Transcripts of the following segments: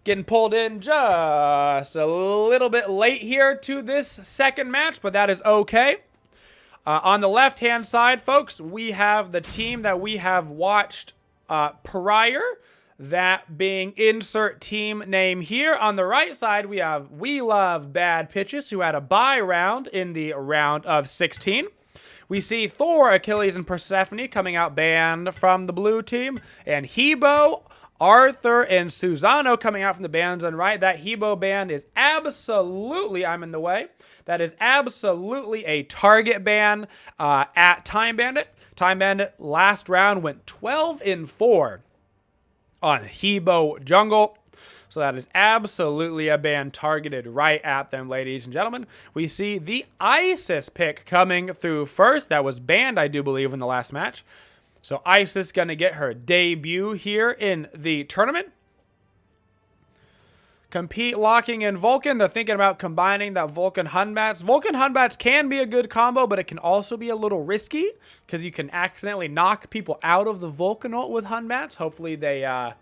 Getting pulled in just a little bit late here to this second match, but that is okay. On the left-hand side, folks, we have the team that we have watched prior, that being insert team name here. On the right side, we have We Love Bad Pitches, who had a bye round in the round of 16. We see Thor, Achilles, and Persephone coming out banned from the blue team, and Hebo, Arthur, and Susano coming out from the bans on right. That Hebo ban is absolutely, I'm in the way. That is absolutely a target ban at Time Bandit. Time Bandit last round went 12-4 on Hebo Jungle. So that is absolutely a ban targeted right at them, ladies and gentlemen. We see the Isis pick coming through first. That was banned, I do believe, in the last match. So Isis going to get her debut here in the tournament. Compete Locking and Vulcan. They're thinking about combining that Vulcan Hunbats. Vulcan Hunbats can be a good combo, but it can also be a little risky because you can accidentally knock people out of the Vulcan ult with Hunbats. Hopefully they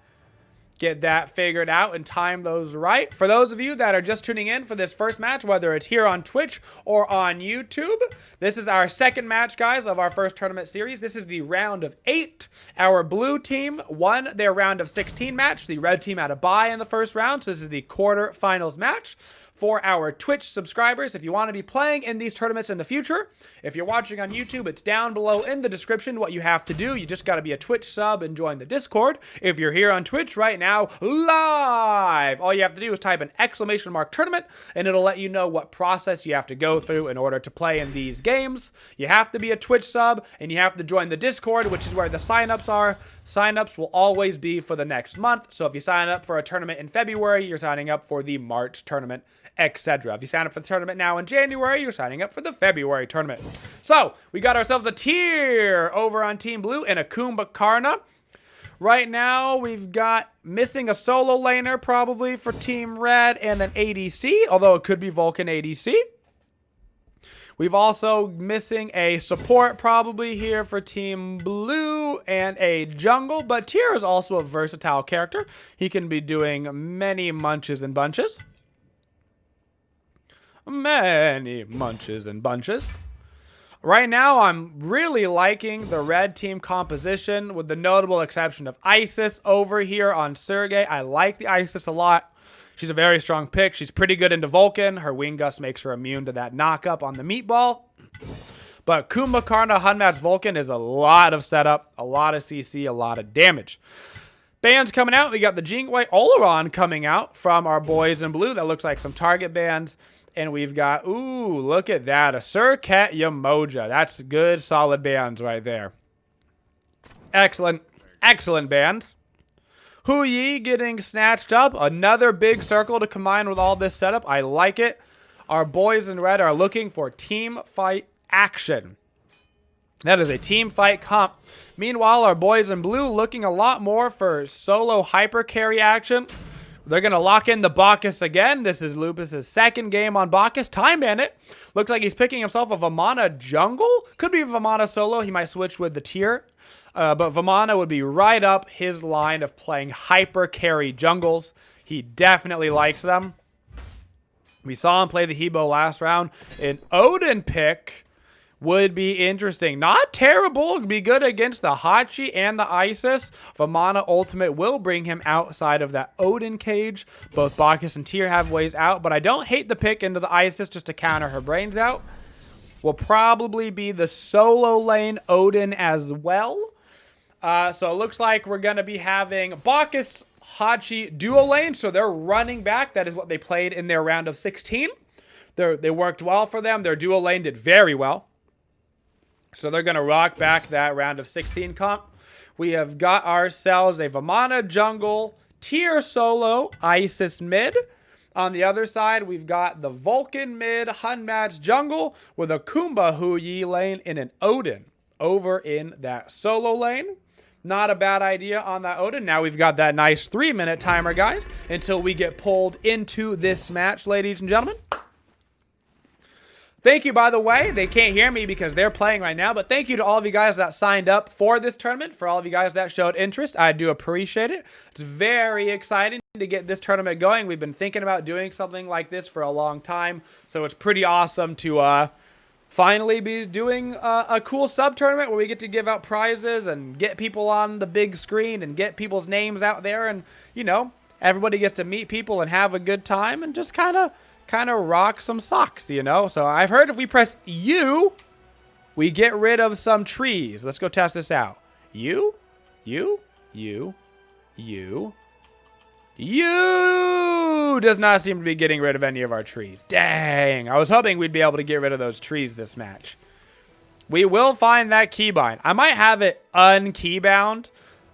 get that figured out and time those right. For those of you that are just tuning in for this first match, whether it's here on Twitch or on YouTube, this is our second match, guys, of our first tournament series. This is the round of 8. Our blue team won their round of 16 match. The red team had a bye in the first round, so this is the quarterfinals match. For our Twitch subscribers, if you want to be playing in these tournaments in the future, if you're watching on YouTube, it's down below in the description what you have to do. You just got to be a Twitch sub and join the Discord. If you're here on Twitch right now, live, all you have to do is type an !tournament, and it'll let you know what process you have to go through in order to play in these games. You have to be a Twitch sub, and you have to join the Discord, which is where the signups are. Signups will always be for the next month. So if you sign up for a tournament in February, you're signing up for the March tournament, etc. If you sign up for the tournament now in January, you're signing up for the February tournament. So we got ourselves a tier over on Team Blue and a Kumbhakarna. Right now, we've got missing a solo laner probably for Team Red and an ADC, although it could be Vulcan ADC. We've also missing a support probably here for Team Blue and a jungle, but Tyr is also a versatile character. He can be doing many munches and bunches. Many munches and bunches. Right now, I'm really liking the red team composition with the notable exception of Isis over here on Sergei. I like the Isis a lot. She's a very strong pick. She's pretty good into Vulcan. Her Wing Gust makes her immune to that knockup on the meatball. But Kumbhakarna Hunbats Vulcan is a lot of setup, a lot of CC, a lot of damage. Bands coming out. We got the Jingwei Oleron coming out from our boys in blue. That looks like some target bands. And we've got, ooh, look at that. A Surcat Yamoja. That's good, solid bands right there. Excellent, excellent bands. Hu Yi getting snatched up. Another big circle to combine with all this setup. I like it. Our boys in red are looking for team fight action. That is a team fight comp. Meanwhile, our boys in blue looking a lot more for solo hyper carry action. They're going to lock in the Bacchus again. This is Lupus's second game on Bacchus. Time Bandit. Looks like he's picking himself a Vamana jungle. Could be Vamana solo. He might switch with the tier. But Vamana would be right up his line of playing hyper carry jungles. He definitely likes them. We saw him play the Hebo last round. An Odin pick would be interesting. Not terrible. It'd be good against the Hachi and the Isis. Vamana Ultimate will bring him outside of that Odin cage. Both Bacchus and Tyr have ways out, but I don't hate the pick into the Isis just to counter her brains out. Will probably be the solo lane Odin as well. So it looks like we're going to be having Bacchus Hachi duo lane. So they're running back. That is what they played in their round of 16. They worked well for them. Their duo lane did very well. So they're going to rock back that round of 16 comp. We have got ourselves a Vamana jungle, Tyr solo, Isis mid. On the other side, we've got the Vulcan mid, Hunbats jungle with a Kumbha Hu Yi lane and an Odin over in that solo lane. Not a bad idea on that Odin. Now we've got that nice 3-minute timer, guys, until we get pulled into this match, ladies and gentlemen. Thank you, by the way. They can't hear me because they're playing right now, but thank you to all of you guys that signed up for this tournament, for all of you guys that showed interest. I do appreciate it. It's very exciting to get this tournament going. We've been thinking about doing something like this for a long time, so it's pretty awesome to finally be doing a cool sub-tournament where we get to give out prizes and get people on the big screen and get people's names out there, and, you know, everybody gets to meet people and have a good time and just kind of rock some socks, you know? So I've heard if we press U, we get rid of some trees. Let's go test this out. U. Does not seem to be getting rid of any of our trees. Dang. I was hoping we'd be able to get rid of those trees this match. We will find that keybind. I might have it unkeybound,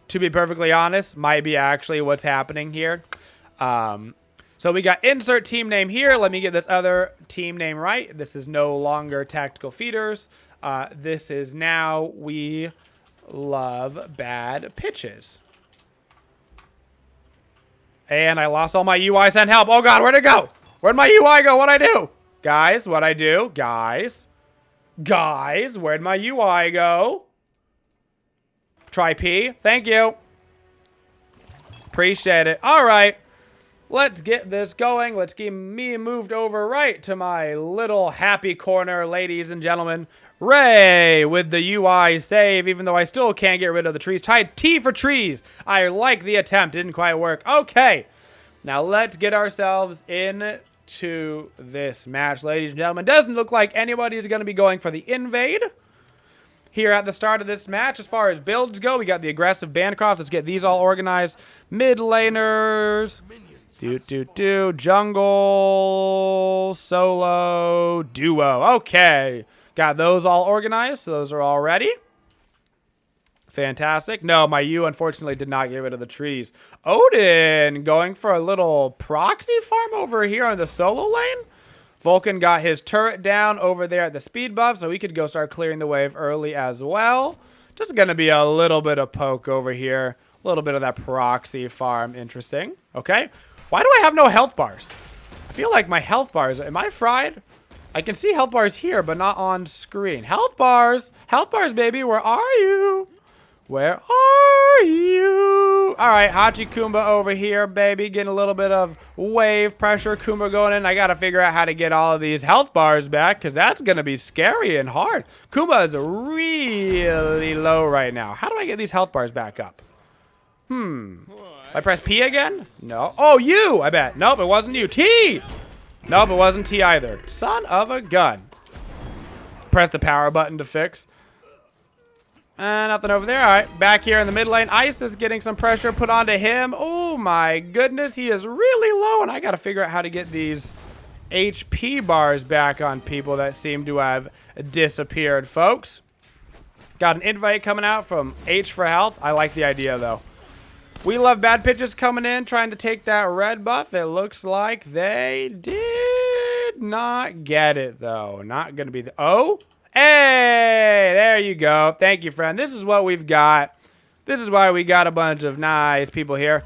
to be perfectly honest. Might be actually what's happening here. So we got insert team name here. Let me get this other team name right. This is no longer Tactical Feeders. This is now We Love Bad Pitches. And I lost all my UI. Send help. Oh, God, where'd it go? Where'd my UI go? What'd I do? Guys, what'd I do? Guys, where'd my UI go? Try P. Thank you. Appreciate it. All right. Let's get this going. Let's get me moved over right to my little happy corner, ladies and gentlemen. Ray with the UI save, even though I still can't get rid of the trees. Tried T for trees. I like the attempt. Didn't quite work. Okay. Now let's get ourselves into this match, ladies and gentlemen. Doesn't look like anybody is going to be going for the invade here at the start of this match. As far as builds go, we got the aggressive Bancroft. Let's get these all organized. Mid laners. Jungle, solo, duo. Okay. Got those all organized. So those are all ready. Fantastic. No, my U unfortunately did not get rid of the trees. Odin going for a little proxy farm over here on the solo lane. Vulcan got his turret down over there at the speed buff, so we could go start clearing the wave early as well. Just going to be a little bit of poke over here. A little bit of that proxy farm. Interesting. Okay. Why do I have no health bars? I feel like my health bars, am I fried? I can see health bars here, but not on screen. Health bars, baby, where are you? Where are you? All right, Hachi Kumba over here, baby, getting a little bit of wave pressure. Kumba going in. I got to figure out how to get all of these health bars back because that's going to be scary and hard. Kumba is really low right now. How do I get these health bars back up? I press P again? No. Oh, U, I bet. Nope, it wasn't U. T! Nope, it wasn't T either. Son of a gun. Press the power button to fix. Nothing over there. All right, back here in the mid lane. Ice is getting some pressure put onto him. Oh, my goodness. He is really low, and I got to figure out how to get these HP bars back on people that seem to have disappeared, folks. Got an invite coming out from H for health. I like the idea, though. We Love Bad Pitches coming in, trying to take that red buff. It looks like they did not get it, though. Not going to be the... Oh! Hey! There you go. Thank you, friend. This is what we've got. This is why we got a bunch of nice people here.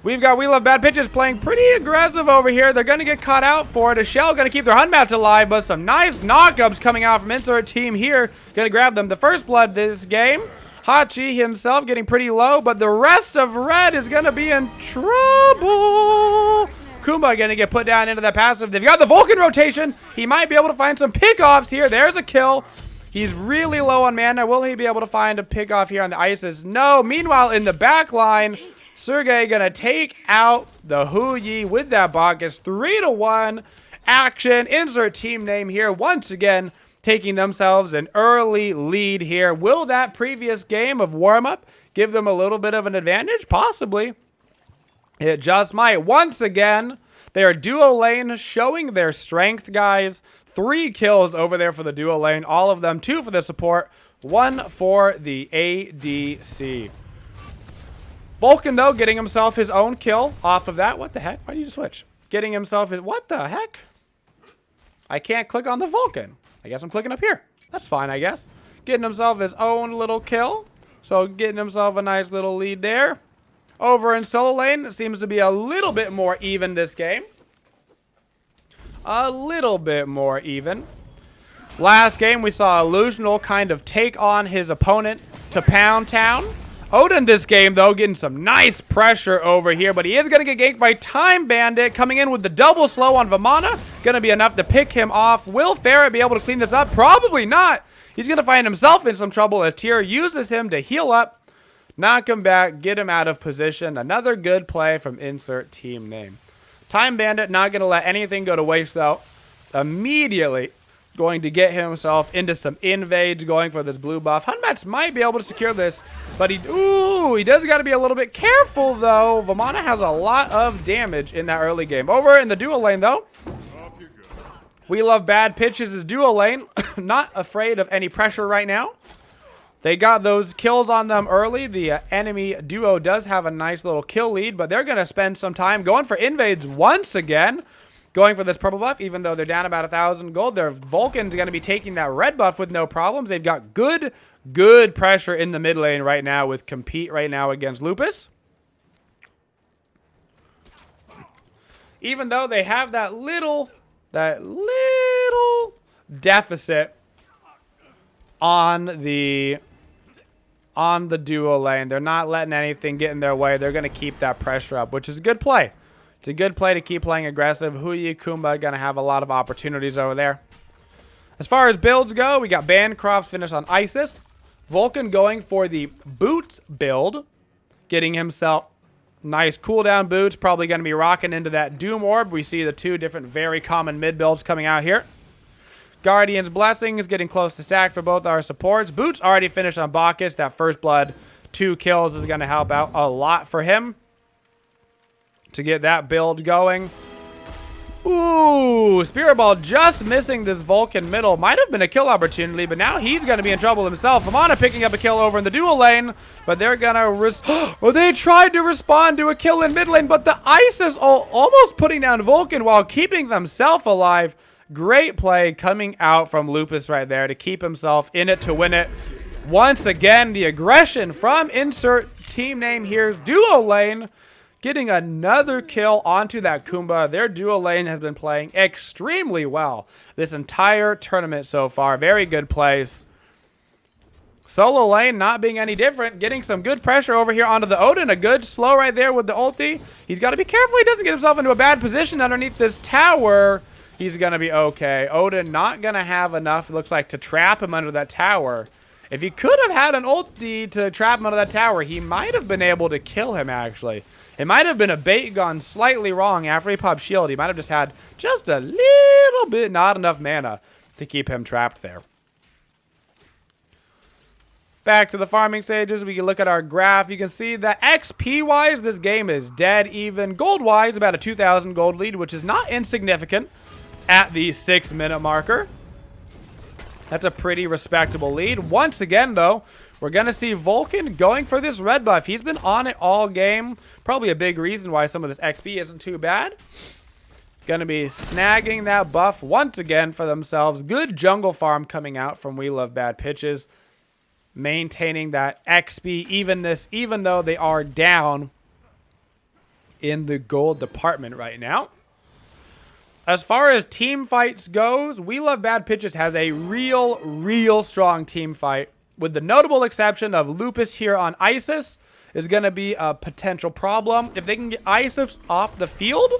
We've got We Love Bad Pitches playing pretty aggressive over here. They're going to get caught out for it. A Shell going to keep their Hun mats alive, but some nice knockups coming out from insert team here. Going to grab them. The first blood this game. Hachi himself getting pretty low, but the rest of red is going to be in trouble. Kumba going to get put down into that passive. They've got the Vulcan rotation. He might be able to find some pickoffs here. There's a kill. He's really low on mana. Will he be able to find a pickoff here on the Isis? No. Meanwhile, in the back line, Sergey going to take out the Huyi with that Bacchus. 3-1 action. Insert team name here once again. Taking themselves an early lead here. Will that previous game of warm-up give them a little bit of an advantage? Possibly. It just might. Once again, they are duo lane showing their strength, guys. 3 kills over there for the duo lane. All of them. 2 for the support. 1 for the ADC. Vulcan, though, getting himself his own kill off of that. What the heck? Why did you switch? Getting himself his... What the heck? I can't click on the Vulcan. I guess I'm clicking up here. That's fine, I guess. Getting himself his own little kill. So getting himself a nice little lead there. Over in solo lane, it seems to be a little bit more even this game. A little bit more even. Last game, we saw Illusional kind of take on his opponent to Pound Town. Odin this game, though, getting some nice pressure over here, but he is going to get ganked by Time Bandit, coming in with the double slow on Vamana. Going to be enough to pick him off. Will Ferret be able to clean this up? Probably not. He's going to find himself in some trouble as Tyr uses him to heal up, knock him back, get him out of position. Another good play from insert team name. Time Bandit not going to let anything go to waste, though. Immediately going to get himself into some invades, going for this blue buff. Hunmats might be able to secure this, but he does got to be a little bit careful, though. Vamana has a lot of damage in that early game. Over in the duo lane, though, We Love Bad Pitches' duo lane. Not afraid of any pressure right now. They got those kills on them early. The enemy duo does have a nice little kill lead, but they're going to spend some time going for invades once again. Going for this purple buff, even though they're down about 1,000 gold. Their Vulcan's going to be taking that red buff with no problems. They've got good pressure in the mid lane right now with Compete right now against Lupus. Even though they have that little deficit on the duo lane. They're not letting anything get in their way. They're going to keep that pressure up, which is a good play. It's a good play to keep playing aggressive. Huyi Kumba going to have a lot of opportunities over there. As far as builds go, we got Bancroft's finish on Isis. Vulcan going for the boots build. Getting himself nice cooldown boots. Probably going to be rocking into that Doom Orb. We see the two different very common mid builds coming out here. Guardian's Blessing is getting close to stack for both our supports. Boots already finished on Bacchus. That first blood, 2 kills is going to help out a lot for him to get that build going. Ooh, Spirit Ball just missing this Vulcan middle. Might have been a kill opportunity, but now he's going to be in trouble himself. Vamana picking up a kill over in the dual lane, but they're going to... Oh, they tried to respond to a kill in mid lane, but the Isis almost putting down Vulcan while keeping themselves alive. Great play coming out from Lupus right there to keep himself in it to win it. Once again, the aggression from insert team name here's duo lane. Getting another kill onto that Kumba. Their duo lane has been playing extremely well this entire tournament so far. Very good plays. Solo lane not being any different. Getting some good pressure over here onto the Odin. A good slow right there with the ulti. He's got to be careful he doesn't get himself into a bad position underneath this tower. He's going to be okay. Odin not going to have enough, it looks like, to trap him under that tower. If he could have had an ulti to trap him under that tower, he might have been able to kill him, actually. It might have been a bait gone slightly wrong after he popped shield. He might have just had just a little bit, not enough mana to keep him trapped there. Back to the farming stages, we can look at our graph. You can see that XP-wise, this game is dead even. Gold-wise, about a 2,000 gold lead, which is not insignificant at the 6-minute marker. That's a pretty respectable lead. Once again, though, we're going to see Vulcan going for this red buff. He's been on it all game. Probably a big reason why some of this XP isn't too bad. Going to be snagging that buff once again for themselves. Good jungle farm coming out from We Love Bad Pitches. Maintaining that XP evenness, even though they are down in the gold department right now. As far as team fights goes, We Love Bad Pitches has a real strong team fight. With the notable exception of Lupus here on Isis is going to be a potential problem. If they can get Isis off the field,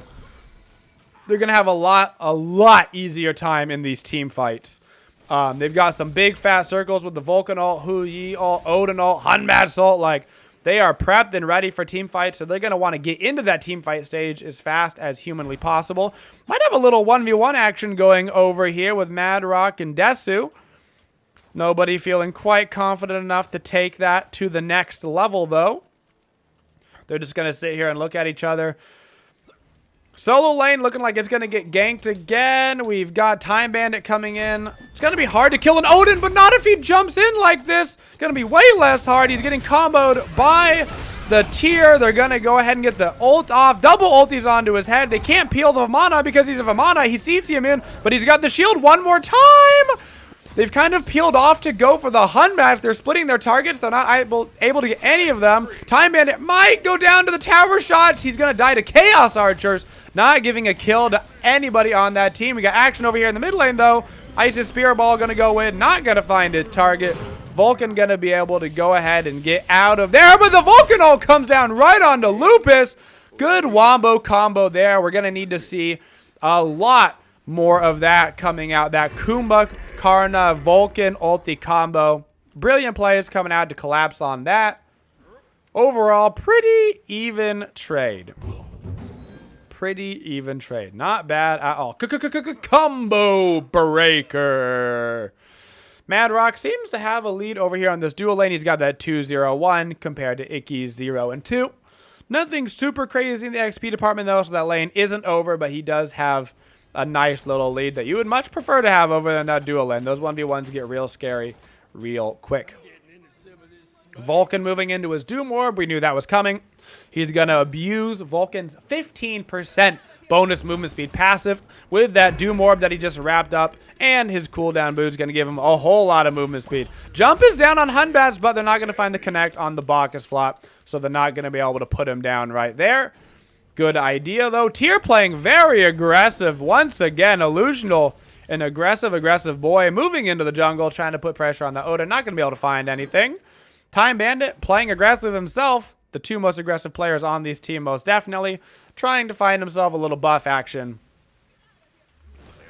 they're going to have a lot easier time in these team fights. They've got some big fat circles with the Vulcan ult, Huyi ult, Odin ult, Hunmats ult. Like, they are prepped and ready for team fights, so they're going to want to get into that team fight stage as fast as humanly possible. Might have a little 1v1 action going over here with Madrock and Desu. Nobody feeling quite confident enough to take that to the next level, though. They're just going to sit here and look at each other. Solo lane looking like it's going to get ganked again. We've got Time Bandit coming in. It's going to be hard to kill an Odin, but not if he jumps in like this. It's going to be way less hard. He's getting comboed by the Tyr. They're going to go ahead and get the ult off. Double ultis onto his head. They can't peel the Vamana because he's a Vamana. He sees him in, but he's got the shield one more time. They've kind of peeled off to go for the Hunmats. They're splitting their targets. They're not able to get any of them. Time Bandit might go down to the tower shots. He's going to die to Chaos Archers. Not giving a kill to anybody on that team. We got action over here in the mid lane, though. Isis Spear Ball going to go in. Not going to find a target. Vulcan going to be able to go ahead and get out of there. But the Vulcan ult comes down right onto Lupus. Good wombo combo there. We're going to need to see a lot more of that coming out. That Kumba, Karna, Vulcan, ulti combo. Brilliant plays coming out to collapse on that. Overall, pretty even trade. Pretty even trade. Not bad at all. Combo breaker. Madrock seems to have a lead over here on this dual lane. He's got that 2-0-1 compared to Icky's 0 and 2. Nothing super crazy in the XP department, though, so that lane isn't over, but he does have a nice little lead that you would much prefer to have over than that dual lane. Those 1v1s get real scary real quick. Vulcan moving into his Doom Orb. We knew that was coming. He's going to abuse Vulcan's 15% bonus movement speed passive with that Doom Orb that he just wrapped up, and his cooldown boost is going to give him a whole lot of movement speed. Jump is down on Hunbats, but they're not going to find the connect on the Bacchus flop, so they're not going to be able to put him down right there. Good idea, though. Tyr playing very aggressive. Once again, Illusional, an aggressive boy, moving into the jungle, trying to put pressure on the Odin. Not going to be able to find anything. Time Bandit playing aggressive himself. The two most aggressive players on this team, most definitely. Trying to find himself a little buff action.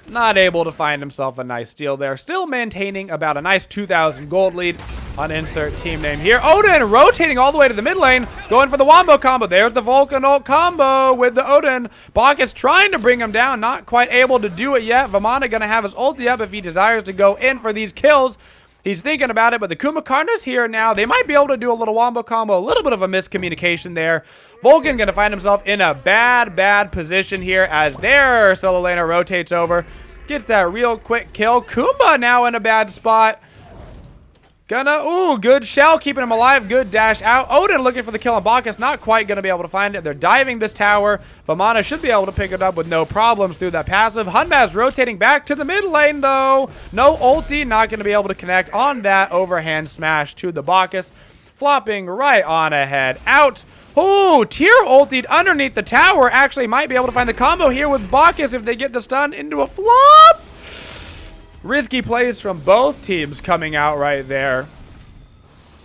Not able to find himself a nice steal there. Still maintaining about a nice 2,000 gold lead on insert team name here. Odin rotating all the way to the mid lane. Going for the wombo combo. There's the Vulcan ult combo with the Odin. Bacchus trying to bring him down. Not quite able to do it yet. Vamana going to have his ulti up if he desires to go in for these kills. He's thinking about it, but the Kumakarna's here now. They might be able to do a little wombo combo. A little bit of a miscommunication there. Vulcan going to find himself in a bad position here as their solo laner rotates over. Gets that real quick kill. Kumba now in a bad spot. Good shell, keeping him alive. Good dash out. Odin looking for the kill on Bacchus. Not quite going to be able to find it. They're diving this tower. Vamana should be able to pick it up with no problems through that passive. Hunbaz rotating back to the mid lane, though. No ulti. Not going to be able to connect on that overhand smash to the Bacchus. Flopping right on ahead. Out. Oh, Tyr ultied underneath the tower. Actually might be able to find the combo here with Bacchus if they get the stun into a flop. Risky plays from both teams coming out right there.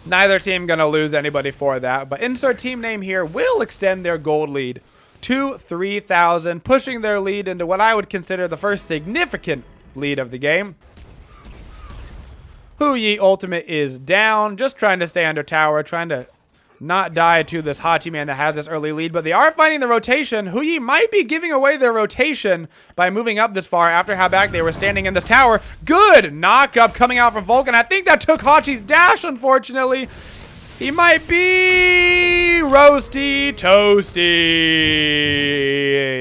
Neither team going to lose anybody for that. But insert team name here will extend their gold lead to 3,000. Pushing their lead into what I would consider the first significant lead of the game. Huyi ultimate is down. Just trying to stay under tower. Trying to not die to this Hachi man that has this early lead, but they are finding the rotation. Huyi might be giving away their rotation by moving up this far after how back they were standing in this tower. Good knock up coming out from Vulcan. I think that took Hachi's dash, unfortunately. He might be roasty toasty.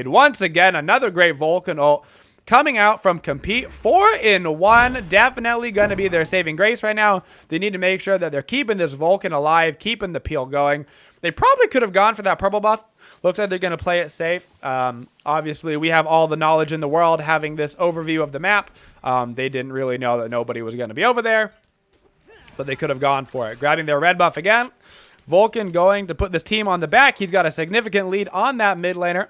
Once again, another great Vulcan ult coming out from Compete. 4-in-1. Definitely going to be their saving grace right now. They need to make sure that they're keeping this Vulcan alive, keeping the peel going. They probably could have gone for that purple buff. Looks like they're going to play it safe. Obviously, we have all the knowledge in the world having this overview of the map. They didn't really know that nobody was going to be over there, but they could have gone for it. Grabbing their red buff again. Vulcan going to put this team on the back. He's got a significant lead on that mid laner.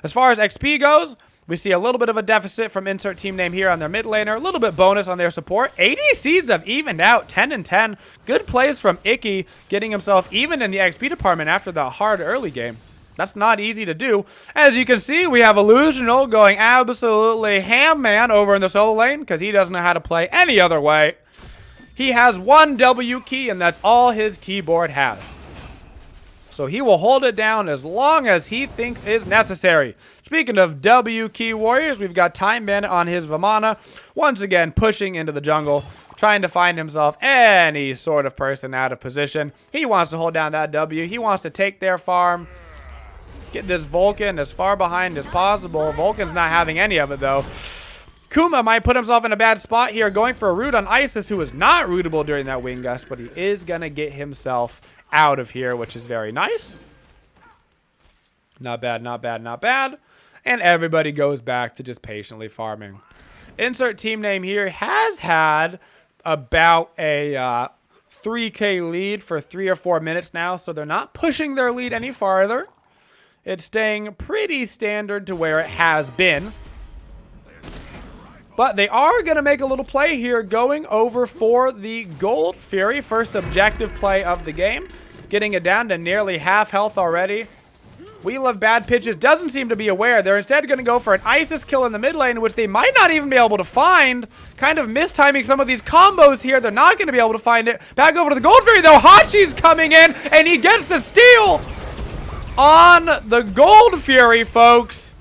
As far as XP goes, we see a little bit of a deficit from insert team name here on their mid laner. A little bit bonus on their support. ADCs have evened out 10 and 10. Good plays from Icky, getting himself even in the XP department after the hard early game. That's not easy to do. As you can see, we have Illusional going absolutely ham man over in the solo lane because he doesn't know how to play any other way. He has one W key, and that's all his keyboard has. So he will hold it down as long as he thinks is necessary. Speaking of W key warriors, we've got Time Bandit on his Vamana. Once again, pushing into the jungle, trying to find himself any sort of person out of position. He wants to hold down that W. He wants to take their farm. Get this Vulcan as far behind as possible. Vulcan's not having any of it, though. Kuma might put himself in a bad spot here, going for a root on Isis, who is not rootable during that wing gust, but he is going to get himself out of here, which is very nice. Not bad, not bad, not bad. And everybody goes back to just patiently farming. Insert team name here has had about a 3K lead for 3 or 4 minutes now, so they're not pushing their lead any farther. It's staying pretty standard to where it has been. But they are going to make a little play here, going over for the Gold Fury. First objective play of the game. Getting it down to nearly half health already. We Love Bad Pitches doesn't seem to be aware. They're instead going to go for an ISIS kill in the mid lane, which they might not even be able to find. Kind of mistiming some of these combos here. They're not going to be able to find it. Back over to the Gold Fury, though. Hachi's coming in, and he gets the steal on the Gold Fury, folks.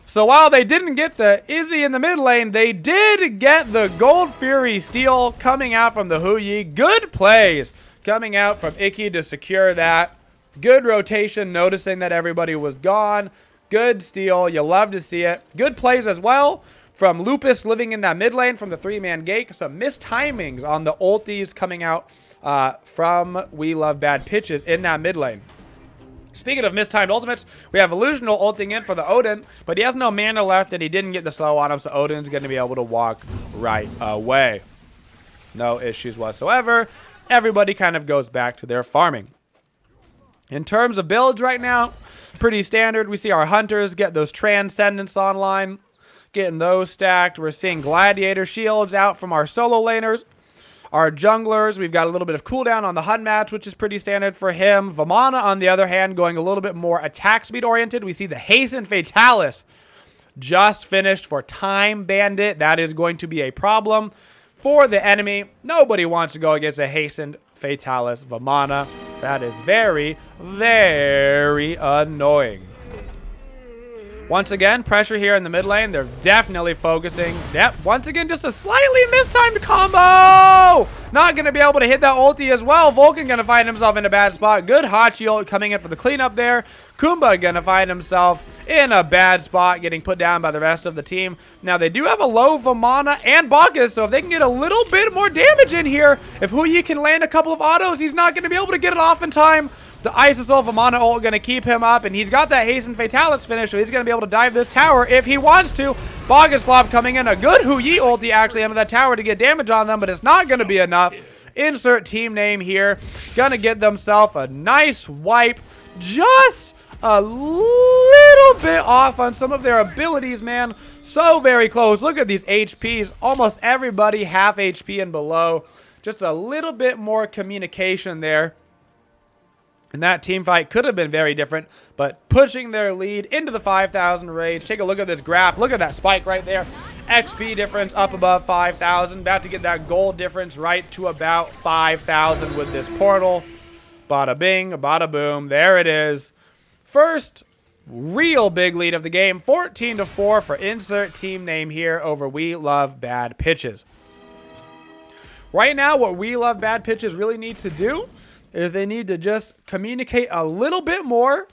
So while they didn't get the Izzy in the mid lane, they did get the Gold Fury steal coming out from the Huyi. Good plays coming out from Icky to secure that. Good rotation, noticing that everybody was gone. Good steal. You love to see it. Good plays as well from Lupus living in that mid lane from the 3-man gate. Some missed timings on the ultis coming out from We Love Bad Pitches in that mid lane. Speaking of mistimed ultimates, we have Illusional ulting in for the Odin, but he has no mana left and he didn't get the slow on him, so Odin's going to be able to walk right away. No issues whatsoever. Everybody kind of goes back to their farming. In terms of builds right now, pretty standard. We see our Hunters get those Transcendence online, getting those stacked. We're seeing Gladiator shields out from our solo laners. Our junglers, we've got a little bit of cooldown on the Hun match, which is pretty standard for him. Vamana, on the other hand, going a little bit more attack speed oriented. We see the Hasten Fatalis just finished for Time Bandit. That is going to be a problem for the enemy. Nobody wants to go against a Hastened Fatalis Vamana. That is very, very annoying. Once again, pressure here in the mid lane. They're definitely focusing. Yep, once again, just a slightly mistimed combo. Not going to be able to hit that ulti as well. Vulcan going to find himself in a bad spot. Good Hachi ult coming in for the cleanup there. Kumba going to find himself in a bad spot, getting put down by the rest of the team. Now, they do have a low Vamana and Bacchus, so if they can get a little bit more damage in here, if Huyi can land a couple of autos, he's not going to be able to get it off in time. The Isis ult, Vamana ult, going to keep him up, and he's got that Hasten Fatalis finish, so he's going to be able to dive this tower if he wants to. Bacchus flop coming in. A good Huyi ulti actually under that tower to get damage on them, but it's not going to be enough. Insert team name here. Going to get themselves a nice wipe. Just a little bit off on some of their abilities, man. So very close. Look at these HPs. Almost everybody half HP and below. Just a little bit more communication there. And that team fight could have been very different, but pushing their lead into the 5,000 rage. Take a look at this graph. Look at that spike right there. XP difference up above 5,000. About to get that gold difference right to about 5,000 with this portal. Bada bing, bada boom. There it is. First real big lead of the game. 14-4 for insert team name here over We Love Bad Pitches. Right now, what We Love Bad Pitches really needs to do is they need to just communicate a little bit more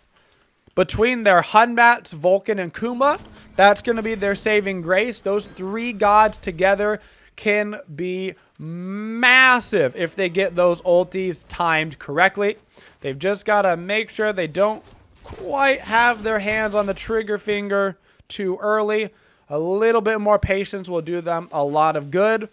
between their Hunbats, Vulcan, and Kuma. That's going to be their saving grace. Those three gods together can be massive if they get those ultis timed correctly. They've just got to make sure they don't quite have their hands on the trigger finger too early. A little bit more patience will do them a lot of good.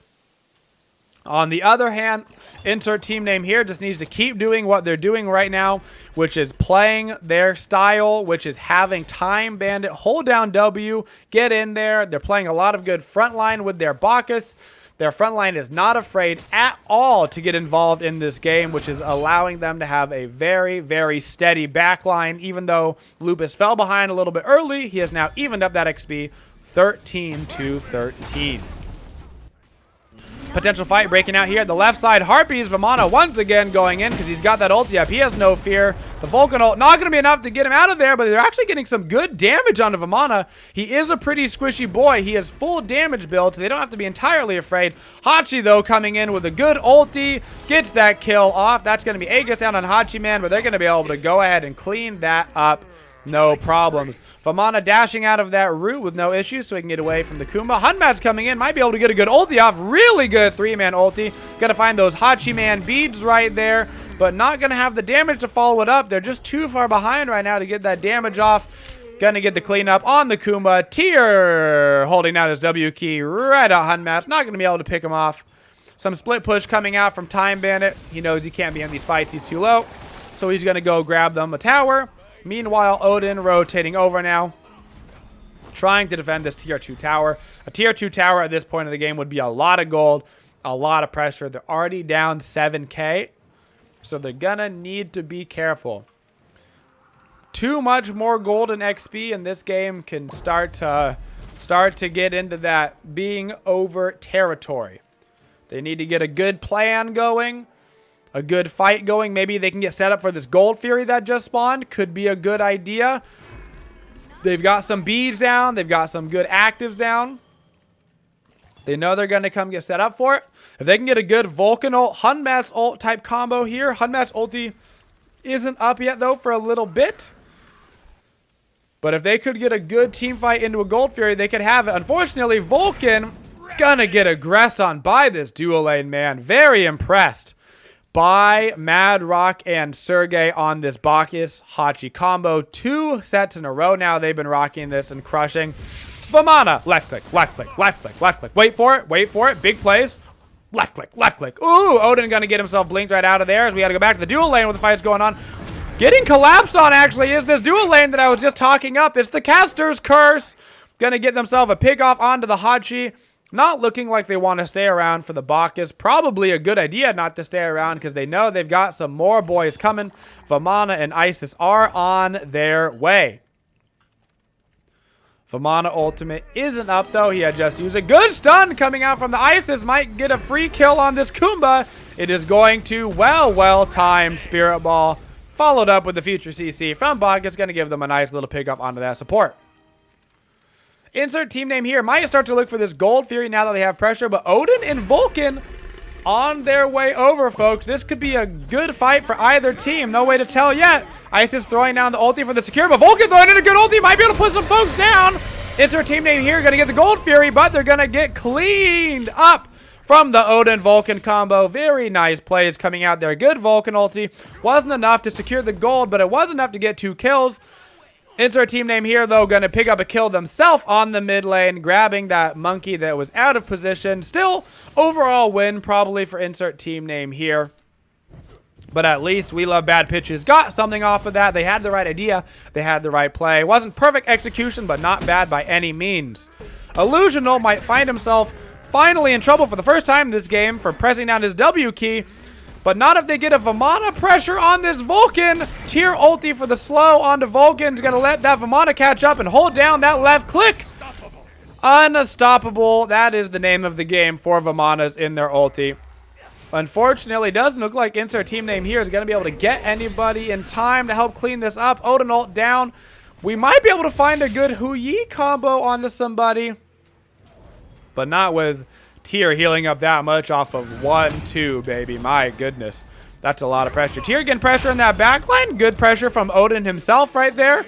On the other hand, insert team name here just needs to keep doing what they're doing right now, which is playing their style, which is having Time Bandit hold down W, get in there. They're playing a lot of good frontline with their Bacchus. Their frontline is not afraid at all to get involved in this game, which is allowing them to have a very, very steady backline. Even though Lupus fell behind a little bit early, he has now evened up that XP 13-13. Potential fight breaking out here. The left side, Harpies, Vamana once again going in because he's got that ulti up. He has no fear. The Vulcan ult, not going to be enough to get him out of there, but they're actually getting some good damage onto Vamana. He is a pretty squishy boy. He has full damage build, so they don't have to be entirely afraid. Hachi, though, coming in with a good ulti, gets that kill off. That's going to be Aegis down on Hachi, man, but they're going to be able to go ahead and clean that up. No problems. Vamana dashing out of that route with no issues so he can get away from the Kuma. Hunmat's coming in. Might be able to get a good ulti off. Really good 3-man ulti. Got to find those Hachi-man beads right there, but not going to have the damage to follow it up. They're just too far behind right now to get that damage off. Going to get the cleanup on the Kuma. Tier holding out his W key right at Hunmat. Not going to be able to pick him off. Some split push coming out from Time Bandit. He knows he can't be in these fights. He's too low. So he's going to go grab them a tower. Meanwhile, Odin rotating over now. trying to defend this tier 2 tower. A tier 2 tower at this point of the game would be a lot of gold, a lot of pressure. They're already down 7k, so they're going to need to be careful. Too much more gold and XP in this game can start to get into that being over territory. They need to get a good plan going, a good fight going. Maybe they can get set up for this Gold Fury that just spawned. Could be a good idea. They've got some beads down. They've got some good actives down. They know they're going to come get set up for it. If they can get a good Vulcan ult, Hunmat's ult type combo here. Hunmat's ulti isn't up yet, though, for a little bit. But if they could get a good team fight into a Gold Fury, they could have it. Unfortunately, Vulcan gonna get aggressed on by this dual lane, man. Very impressed by Mad Rock and Sergey on this Bacchus Hachi combo. 2 sets in a row now. They've been rocking this and crushing. Vamana, left click, left click, left click, left click. Wait for it, wait for it. Big plays. Left click, left click. Ooh, Odin gonna get himself blinked right out of there as we gotta go back to the dual lane where the fight's going on. Getting collapsed on, actually, is this dual lane that I was just talking up. It's the caster's curse. Gonna get themselves a pick off onto the Hachi. Not looking like they want to stay around for the Bacchus. Probably a good idea not to stay around because they know they've got some more boys coming. Vamana and Isis are on their way. Vamana ultimate isn't up, though. He had just used a good stun coming out from the Isis. Might get a free kill on this Kumba. It is going to, well-timed Spirit Ball. Followed up with the future CC from Bacchus. Going to give them a nice little pick up onto that support. Insert team name here. Might start to look for this Gold Fury now that they have pressure. But Odin and Vulcan on their way over, folks. This could be a good fight for either team. No way to tell yet. Isis throwing down the ulti for the secure. But Vulcan throwing in a good ulti. Might be able to put some folks down. Insert team name here. Going to get the Gold Fury. But they're going to get cleaned up from the Odin-Vulcan combo. Very nice plays coming out there. Good Vulcan ulti. Wasn't enough to secure the gold, but it was enough to get 2 kills. Insert team name here, though, going to pick up a kill themselves on the mid lane, grabbing that monkey that was out of position. Still, overall win probably for insert team name here. But at least We Love Bad Pitches got something off of that. They had the right idea. They had the right play. Wasn't perfect execution, but not bad by any means. Illusional might find himself finally in trouble for the first time in this game for pressing down his W key. But not if they get a Vamana pressure on this Vulcan. Tier ulti for the slow onto Vulcan. Is going to let that Vamana catch up and hold down that left click. Unstoppable. That is the name of the game for Vamanas in their ulti. Unfortunately, it doesn't look like insert team name here is going to be able to get anybody in time to help clean this up. Odin ult down. We might be able to find a good Hu-Yi combo onto somebody. But not with Tyr healing up that much off of 1-2, baby. My goodness. That's a lot of pressure. Tyr getting pressure in that backline. Good pressure from Odin himself right there.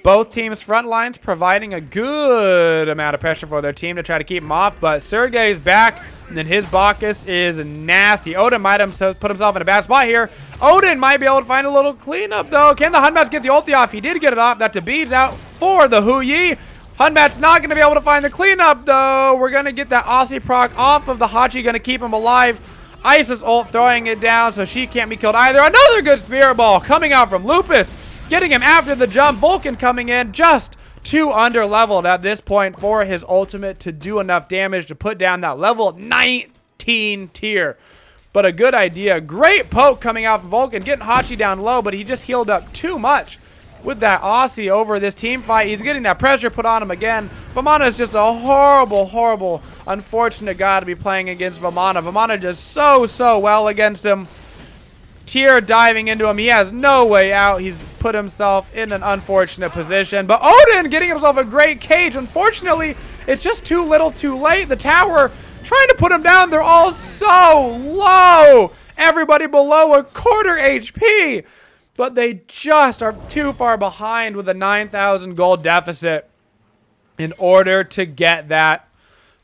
Both teams' front lines providing a good amount of pressure for their team to try to keep him off. But Sergey's back, and then his Bacchus is nasty. Odin might have put himself in a bad spot here. Odin might be able to find a little cleanup, though. Can the Hunmats get the ulti off? He did get it off. That's a beads out for the Hu-Yi. Hunmat's not going to be able to find the cleanup, though. We're going to get that Aussie proc off of the Hachi, going to keep him alive. Isis ult throwing it down, so she can't be killed either. Another good Spirit Ball coming out from Lupus, getting him after the jump. Vulcan coming in, just too under-leveled at this point for his ultimate to do enough damage to put down that level 19 tier. But a good idea. Great poke coming out from Vulcan, getting Hachi down low, but he just healed up too much. With that Aussie over this team fight, he's getting that pressure put on him again. Vamana is just a horrible, horrible, unfortunate guy to be playing against Vamana. Vamana just so well against him. Tyr diving into him. He has no way out. He's put himself in an unfortunate position. But Odin getting himself a great cage. Unfortunately, it's just too little too late. The tower trying to put him down. They're all so low. Everybody below a quarter HP. But they just are too far behind with a 9,000 gold deficit in order to get that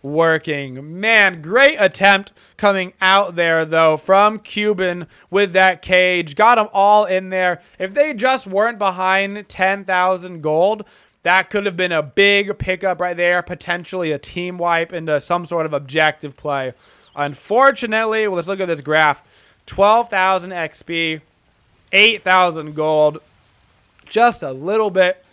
working. Man, great attempt coming out there, though, from Cuban with that cage. Got them all in there. If they just weren't behind 10,000 gold, that could have been a big pickup right there. Potentially a team wipe into some sort of objective play. Unfortunately, well, let's look at this graph. 12,000 XP. 8,000 gold, just a little bit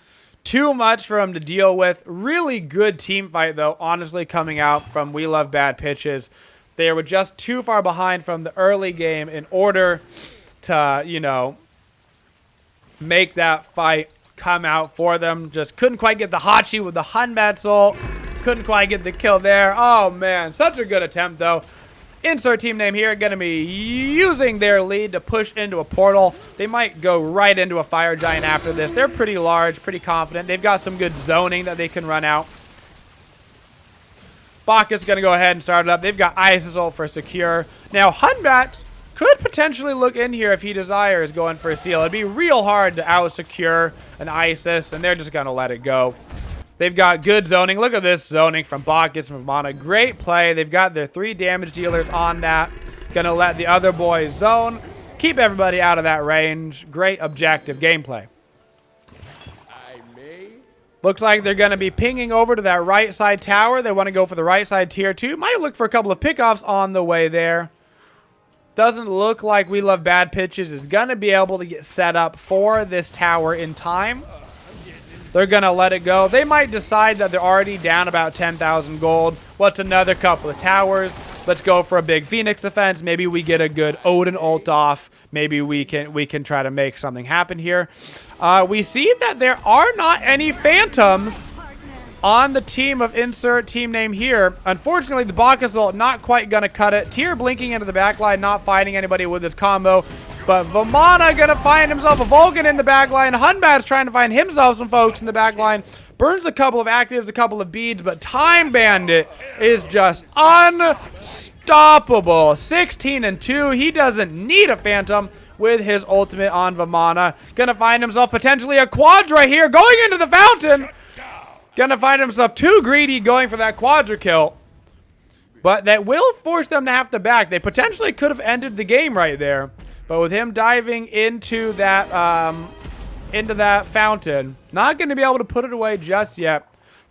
too much for him to deal with. Really good team fight, though, honestly, coming out from We Love Bad Pitches. They were just too far behind from the early game in order to, you know, make that fight come out for them. Just couldn't quite get the Hachi with the Hanbatsul. Couldn't quite get the kill there. Oh, man. Such a good attempt, though. Insert team name here. Going to be using their lead to push into a portal. They might go right into a fire giant after this. They're pretty large, pretty confident. They've got some good zoning that they can run out. Bacchus going to go ahead and start it up. They've got Isis ult for secure. Now, Hunbat could potentially look in here if he desires going for a steal. It'd be real hard to out-secure an Isis, and they're just going to let it go. They've got good zoning. Look at this zoning from Bacchus and Vamana. Great play. They've got their 3 damage dealers on that. Going to let the other boys zone. Keep everybody out of that range. Great objective gameplay. Looks like they're going to be pinging over to that right side tower. They want to go for the right side tier 2. Might look for a couple of pickoffs on the way there. Doesn't look like We Love Bad Pitches is going to be able to get set up for this tower in time. They're going to let it go. They might decide that they're already down about 10,000 gold. What's another couple of towers? Let's go for a big Phoenix defense. Maybe we get a good Odin ult off. Maybe we can try to make something happen here. We see that there are not any Phantoms on the team of insert team name here. Unfortunately, the Bacchus ult not quite going to cut it. Tyr blinking into the backline, not fighting anybody with his combo. But Vamana going to find himself a Vulcan in the backline. Hunbat's trying to find himself some folks in the backline. Burns a couple of actives, a couple of beads, but Time Bandit is just unstoppable. 16 and 2. He doesn't need a Phantom with his ultimate on Vamana. Going to find himself potentially a Quadra here, going into the fountain. Going to find himself too greedy going for that Quadra kill. But that will force them to have to back. They potentially could have ended the game right there. But with him diving into that fountain, not going to be able to put it away just yet.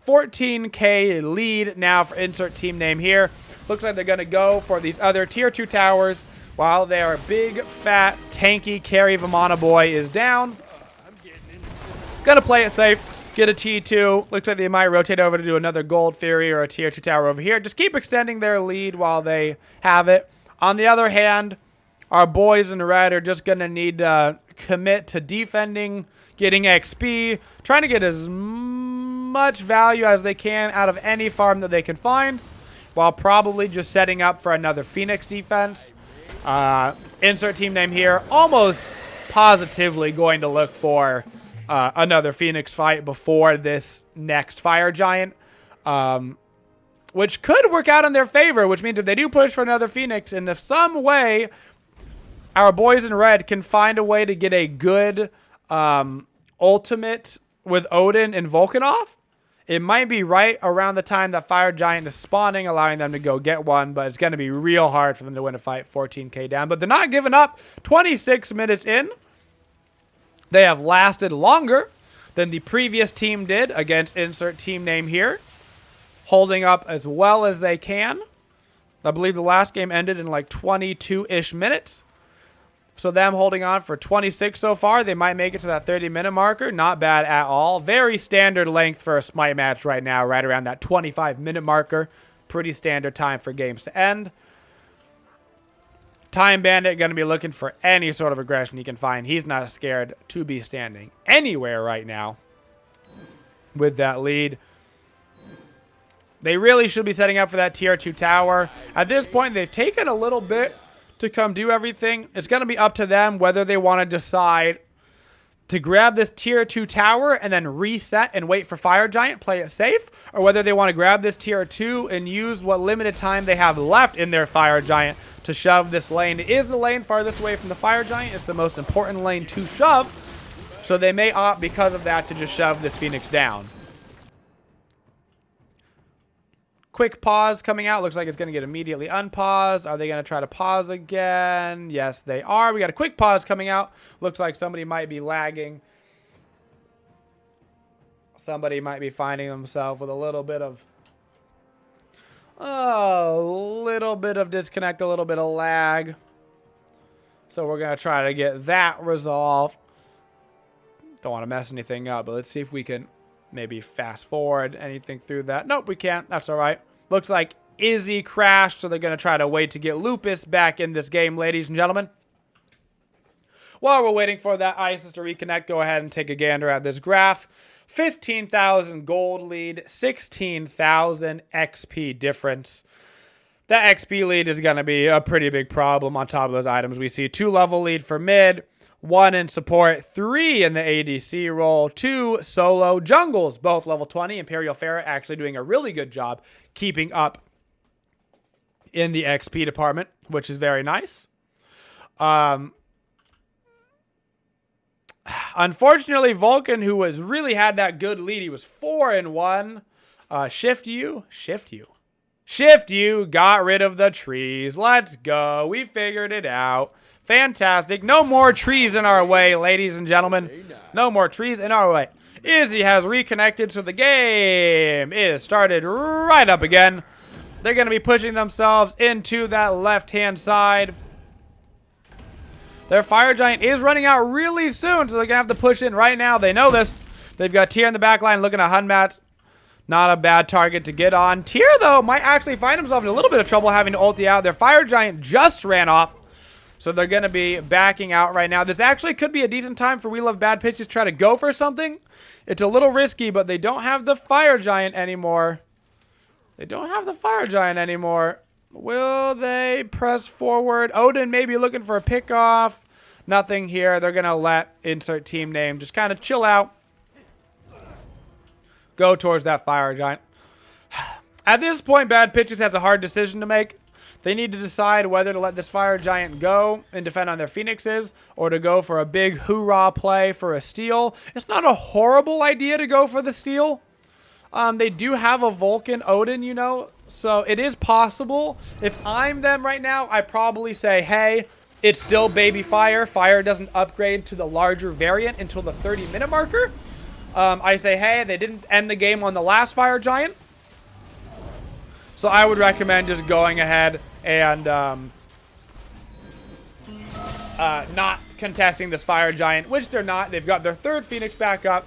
14k lead now for insert team name here. Looks like they're going to go for these other tier 2 towers while their big, fat, tanky carry Vamana boy is down. Going to play it safe. Get a T2. Looks like they might rotate over to do another Gold Fury or a tier 2 tower over here. Just keep extending their lead while they have it. On the other hand, our boys in red are just going to need to commit to defending, getting XP, trying to get as much value as they can out of any farm that they can find, while probably just setting up for another Phoenix defense. Insert team name here. Almost positively going to look for another Phoenix fight before this next Fire Giant, which could work out in their favor, which means if they do push for another Phoenix, and if some way our boys in red can find a way to get a good ultimate with Odin and Volkanov, it might be right around the time that Fire Giant is spawning, allowing them to go get one, but it's going to be real hard for them to win a fight 14k down. But they're not giving up. 26 minutes in. They have lasted longer than the previous team did against insert team name here. Holding up as well as they can. I believe the last game ended in like 22-ish minutes. So them holding on for 26 so far. They might make it to that 30-minute marker. Not bad at all. Very standard length for a Smite match right now. Right around that 25-minute marker. Pretty standard time for games to end. Time Bandit going to be looking for any sort of aggression he can find. He's not scared to be standing anywhere right now with that lead. They really should be setting up for that tier 2 tower. At this point, they've taken a little bit to come do everything. It's going to be up to them whether they want to decide to grab this tier 2 tower and then reset and wait for Fire Giant, play it safe, or whether they want to grab this tier 2 and use what limited time they have left in their Fire Giant to shove this lane. It is the lane farthest away from the Fire Giant. It's the most important lane to shove, so they may opt because of that to just shove this Phoenix down. Quick pause coming out. Looks like it's going to get immediately unpaused. Are they going to try to pause again? Yes, they are. We got a quick pause coming out. Looks like somebody might be lagging. Somebody might be finding themselves with a little bit of disconnect, a little bit of lag. So we're going to try to get that resolved. Don't want to mess anything up, but let's see if we can maybe fast forward anything through that. Nope, we can't. That's all right. Looks like Izzy crashed, so they're going to try to wait to get Lupus back in this game, ladies and gentlemen. While we're waiting for that ISIS to reconnect, go ahead and take a gander at this graph. 15,000 gold lead, 16,000 XP difference. That XP lead is going to be a pretty big problem on top of those items. We see 2 level lead for mid, 1 in support, 3 in the ADC role, 2 solo jungles, both level 20. Imperial Farah actually doing a really good job keeping up in the XP department, which is very nice. Unfortunately, Vulcan, who was really had that good lead, he was 4-1. Shift you, got rid of the trees. Let's go. We figured it out. Fantastic. No more trees in our way, ladies and gentlemen. No more trees in our way. Izzy has reconnected, so the game is started right up again. They're going to be pushing themselves into that left-hand side. Their Fire Giant is running out really soon, so they're going to have to push in right now. They know this. They've got Tyr in the back line looking at Hunmat. Not a bad target to get on. Tyr, though, might actually find himself in a little bit of trouble having to ulti out. Their Fire Giant just ran off, so they're going to be backing out right now. This actually could be a decent time for We Love Bad Pitches to try to go for something. It's a little risky, but they don't have the Fire Giant anymore. Will they press forward? Odin maybe looking for a pickoff. Nothing here. They're going to let insert team name just kind of chill out. Go towards that Fire Giant. At this point, Bad Pitches has a hard decision to make. They need to decide whether to let this Fire Giant go and defend on their Phoenixes or to go for a big hoorah play for a steal. It's not a horrible idea to go for the steal. They do have a Vulcan Odin, you know, so it is possible. If I'm them right now, I probably say, hey, it's still Baby Fire. Fire doesn't upgrade to the larger variant until the 30-minute marker. I say, hey, they didn't end the game on the last Fire Giant. So I would recommend just going ahead and not contesting this Fire Giant, which they're not. They've got their 3rd Phoenix back up.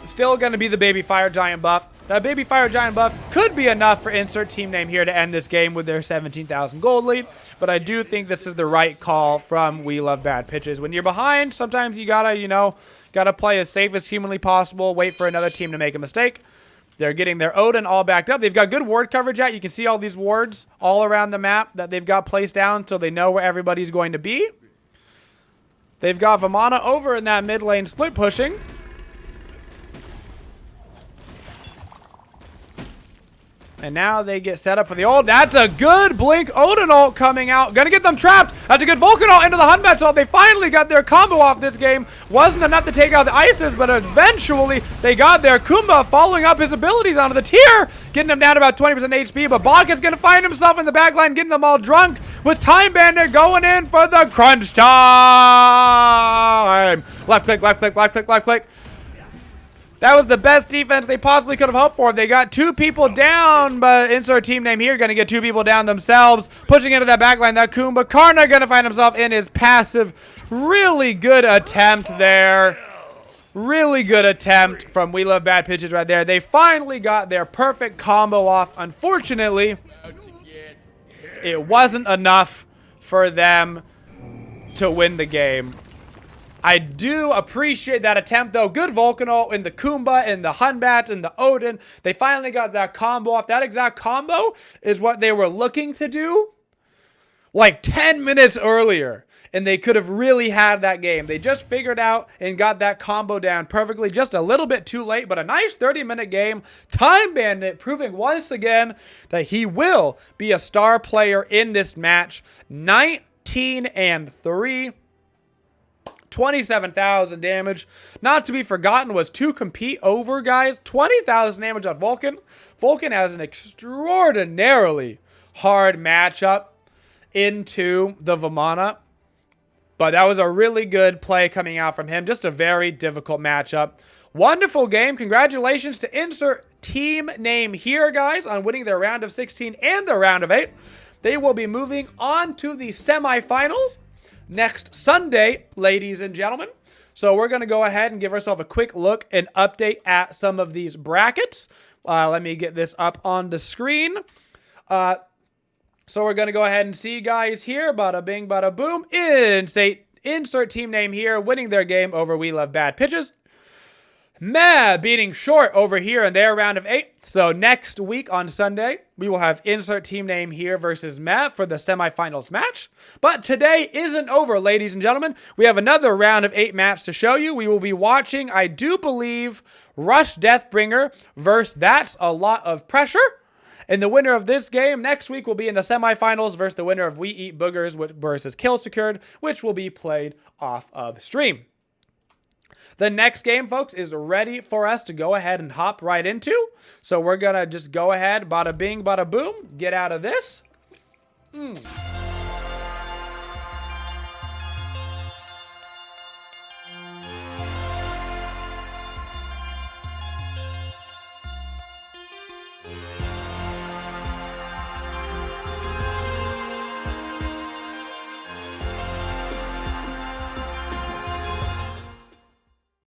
Still going to be the Baby Fire Giant buff. That Baby Fire Giant buff could be enough for insert team name here to end this game with their 17,000 gold lead. But I do think this is the right call from We Love Bad Pitches. When you're behind, sometimes you gotta, you know, gotta play as safe as humanly possible. Wait for another team to make a mistake. They're getting their Odin all backed up. They've got good ward coverage out. You can see all these wards all around the map that they've got placed down so they know where everybody's going to be. They've got Vamana over in that mid lane split pushing. And now they get set up for the ult. That's a good Blink Odin ult coming out. Gonna get them trapped. That's a good Vulcan ult into the Hunbat ult. They finally got their combo off this game. Wasn't enough to take out the ISIS, but eventually they got their Kumba following up his abilities onto the Tyr, getting him down to about 20% HP. But Bach is gonna find himself in the backline, getting them all drunk with Time Bandit going in for the crunch time. Left click, left click, left click, left click. That was the best defense they possibly could have hoped for. They got 2 people down, but insert team name here, going to get 2 people down themselves. Pushing into that backline, that Kumba. Karna going to find himself in his passive. Really good attempt there. Really good attempt from We Love Bad Pitches right there. They finally got their perfect combo off. Unfortunately, it wasn't enough for them to win the game. I do appreciate that attempt, though. Good Vulcan ult in the Kumba, in the Hunbat, in the Odin. They finally got that combo off. That exact combo is what they were looking to do like 10 minutes earlier. And they could have really had that game. They just figured out and got that combo down perfectly. Just a little bit too late, but a nice 30-minute game. Time Bandit proving once again that he will be a star player in this match. 19-3. 27,000 damage. Not to be forgotten was to compete over, guys. 20,000 damage on Vulcan. Vulcan has an extraordinarily hard matchup into the Vamana. But that was a really good play coming out from him. Just a very difficult matchup. Wonderful game. Congratulations to insert team name here, guys, on winning their round of 16 and their round of 8. They will be moving on to the semifinals next Sunday, ladies and gentlemen. So we're going to go ahead and give ourselves a quick look and update at some of these brackets. Let me get this up on the screen. So we're going to go ahead and see, guys, here. Bada bing, bada boom. Insert team name here, winning their game over We Love Bad Pitches. Meh, beating Short over here in their round of 8. So next week on Sunday, we will have insert team name here versus Meh for the semifinals match. But today isn't over, ladies and gentlemen. We have another round of 8 match to show you. We will be watching, I do believe, Rush Deathbringer versus That's a Lot of Pressure. And the winner of this game next week will be in the semifinals versus the winner of We Eat Boogers versus Kill Secured, which will be played off of stream. The next game, folks, is ready for us to go ahead and hop right into. So we're going to just go ahead, bada bing, bada boom, get out of this.